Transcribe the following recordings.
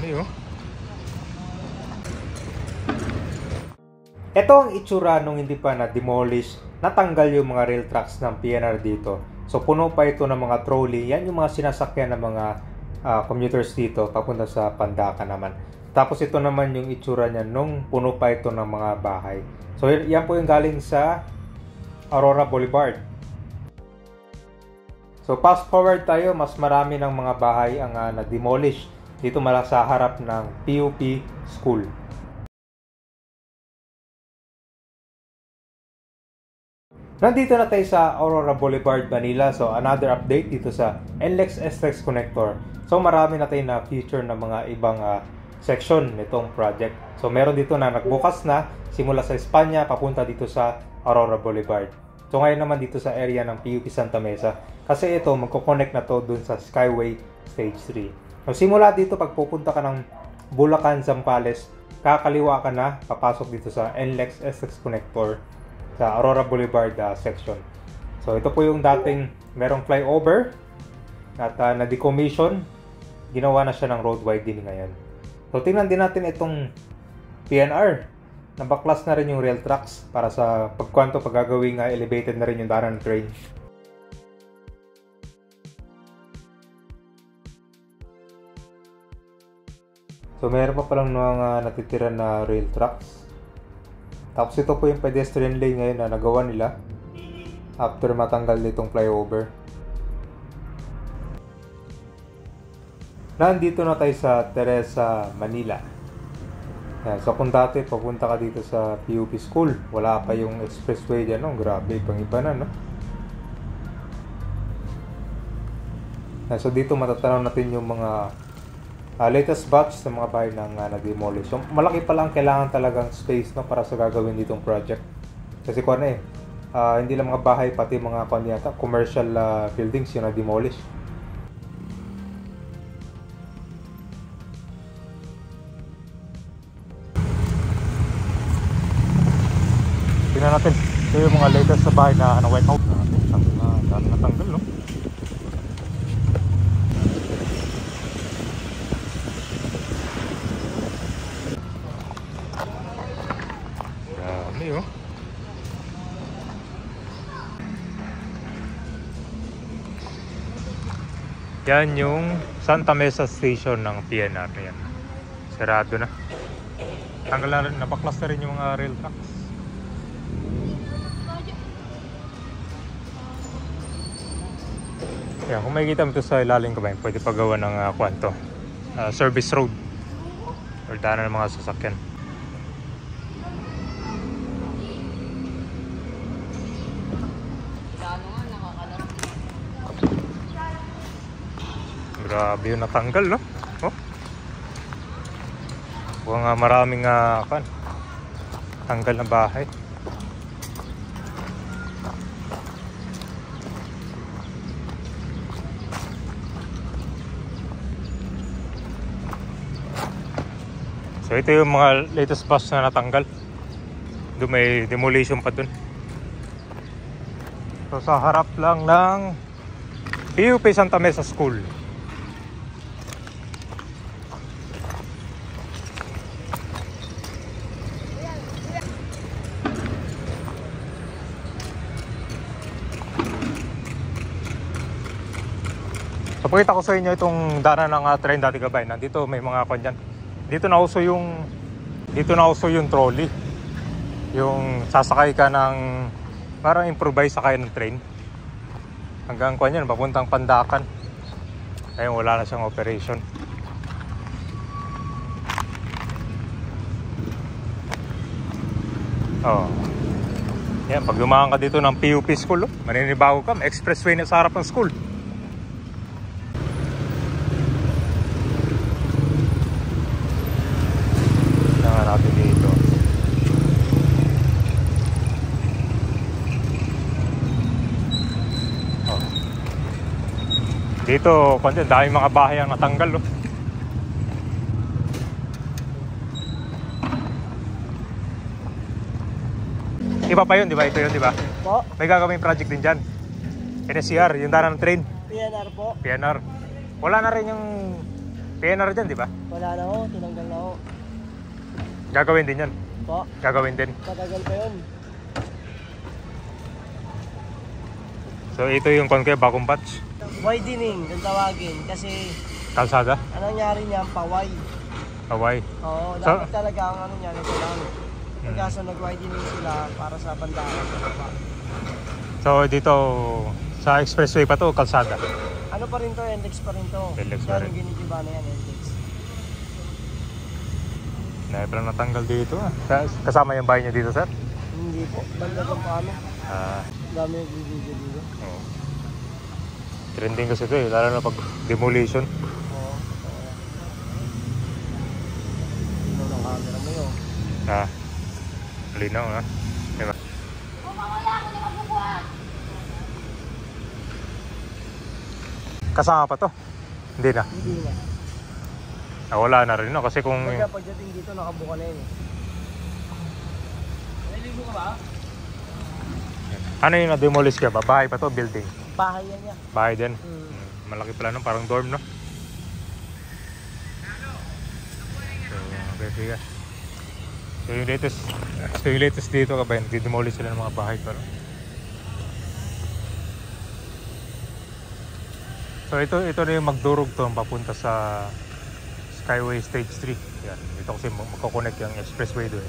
Dami oh. Ito ang itsura nung hindi pa na-demolish, natanggal yung mga rail tracks ng PNR dito. So puno pa ito ng mga trolley. Yan yung mga sinasakyan ng mga commuters dito papunta sa Pandacan naman. Tapos ito naman yung itsura niya nung puno pa ito ng mga bahay. So yan po yung galing sa Aurora Boulevard. So fast forward tayo, mas marami ng mga bahay ang na-demolish dito mala sa harap ng PUP School. Nandito na tayo sa Aurora Boulevard, Manila. So another update dito sa NLEX SLEX Connector. So marami na tayo na feature ng mga ibang section nitong project. So meron dito na nagbukas na simula sa Espanya papunta dito sa Aurora Boulevard. So ngayon naman dito sa area ng PUP Santa Mesa. Kasi ito magko-connect na to dun sa Skyway Stage 3. So simula dito pag pupunta ka ng Bulacan, Zambales, kakaliwa ka na papasok dito sa NLEX SLEX Connector sa Aurora Boulevard section. So ito po yung dating merong flyover at na-decommission. Ginawa na siya ng road widening ngayon. So tingnan din natin itong PNR. Nabaklas na rin yung rail tracks para sa pagkwanto paggagawing elevated na rin yung daanan ng train. So meron pa palang mga natitira na rail tracks. Tapos ito po yung pedestrian lane ngayon na nagawa nila after matanggal nitong flyover. Nandito na tayo sa Teresa, Manila. Yan. So kung dati papunta ka dito sa PUP School, wala pa yung expressway dyan, no? Grabe, pang iba na, no? Yan. So dito matatanaw natin yung mga latest batch sa mga bahay ng na-demolish. So malaki pa lang kailangan talagang space, no, para sa gagawin ditong project. Kasi kung ano hindi lang mga bahay, pati mga commercial buildings yung na-demolish. Tingnan natin. Ito yung mga latest sa bahay na white out. Dami natanggal, no? Dami, oh. Yan yung Santa Mesa Station ng PNR. Yan. Sarado na. Tanggal na rin, napaklas na rin yung mga rail tracks. Yan, kung makikita mo ito sa ilalim ka ba, pwede pagawa ng service road or daanan ng mga sasakyan. Grabe yung natanggal, no? Oh. Mukhang maraming tanggal na bahay. So ito yung mga latest bus na natanggal. Doon may demolition pa dun. So sa harap lang ng PUP Santa Mesa School. So pakita ko sa inyo itong daanan ng train dati gabay. Nandito may mga kanyan. Dito na uso yung trolley. Yung sasakay ka ng parang improvise sakay ng train. Hanggang kanyan papuntang Pandacan. Ayun, wala na siyang operation. Oh. Yan, pag dumaan ka dito ng PUP School, maninibago ka, may expressway na sa harap ng school. Natin dito. Oh. Dito, daming mga bahay ang natanggal, oh. Iba pa yun, di ba? Ito yun, di ba? Po? May gagawing project din dyan. NSCR, yung daanan ng train. PNR po. PNR. Wala na rin yung PNR dyan, di ba? Wala na ho, tinanggal na ho. Gagawin din yan. Po, Gagawin din. matagal pa yun. So ito yung konke bagong batch. Widening, kung tawagin. Kasi, Kalsada. anong nangyari niyan, paway. Hawaii. Oo, So- dapat talaga ang ano niyan, ito lang. Kaso nag-widening sila para sa bandahan. So dito sa expressway pa to, kalsada. Ano pa rin to, NLEX pa rin to. NLEX pa rin. Yan yung ginitiba na yan, NLEX. Dahil pala natanggal dito. Kasama yung bahay niyo dito, sir? Hindi po, banda doon pa kami. Ah, Dami yung video dito. oo. Trending kasi ito eh, lalo na pag demolition. Oo. Ano ng camera mo yun? Ah, malinaw ha. Diba? Kasama pa to? Hindi na. Hindi na. Wala na rin no kasi kung Pagka pagdating dito, nakabuka na yun eh. Naliligo ka ba? ano yung na-demolish ka ba? Bahay pa to, building? Bahay yan niya. Bahay din. Hmm. Malaki pala no, parang dorm no? So, okay, sige. So yung latest dito ka ba yun? Di-demolish sila ng mga bahay pa no? So ito na yung magdurog to papunta sa Skyway Stage 3. Yan. Dito kasi magkoconnect yung expressway doon.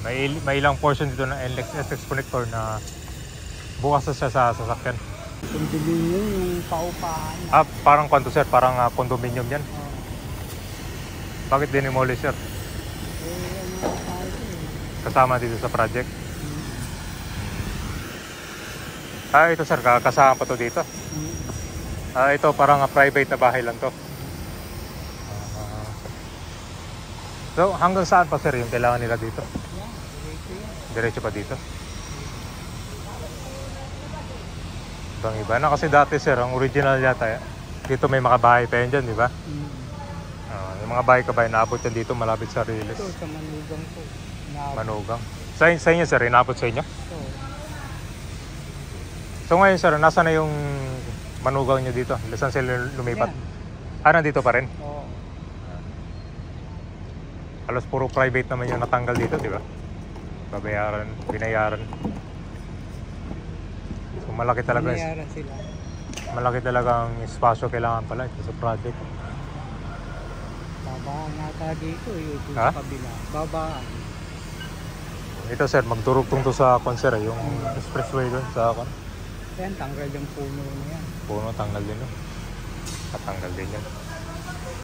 Yan. May ilang portion dito ng NLEX SX connector na bukas na siya sa sasakyan. Condominium yung paupahan. Parang kwanto sir, parang condominium yan. Bakit dinimolish sir? Kasama dito sa project. Ito sir, kasama pa to dito. Ito parang private na bahay lang to. So hanggang saan pa sir yung kailangan nila dito? Diretso pa dito. Ibang iba na kasi dati sir, ang original yata dito may mga bahay pa yan dyan, di ba? Yung mga bahay ka ba, naabot yan dito malapit sa Riles. Ito sa Manugang po. Manugang. Sa inyo sir, inaabot sa inyo? Ito. So ngayon sir, nasa na yung manugang nyo dito? Saan sila lumipat? Nandito pa rin? Oo. Halos puro private naman yung natanggal dito, di ba? Binayaran. So malaki talaga. Binayaran sila. Malaki talaga ang espasyo kailangan pala ito sa project. Babaan nata dito eh. Dito Ha? sa kabila. Babaan. Ito sir, magdurugtong to sa konsera, yung expressway doon sa Yan, tanggal yung puno na yan. puno, tanggal din yun. Tatanggal din yan.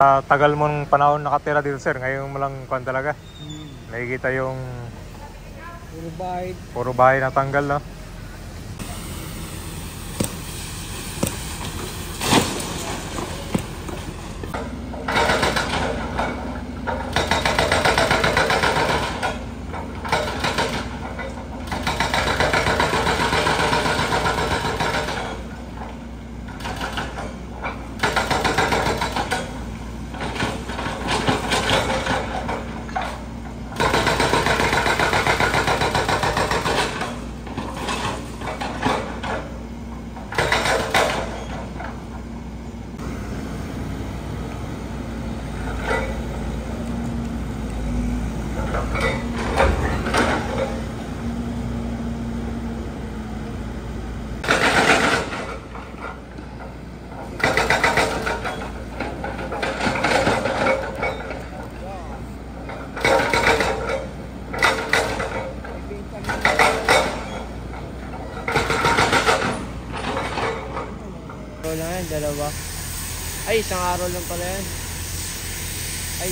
Tagal mong panahon nakatira dito sir, ngayon mo lang kwan talaga. Nakikita yung puro bahay na tanggal no? Dalawa. Ay, isang araw lang pala yan. Ay,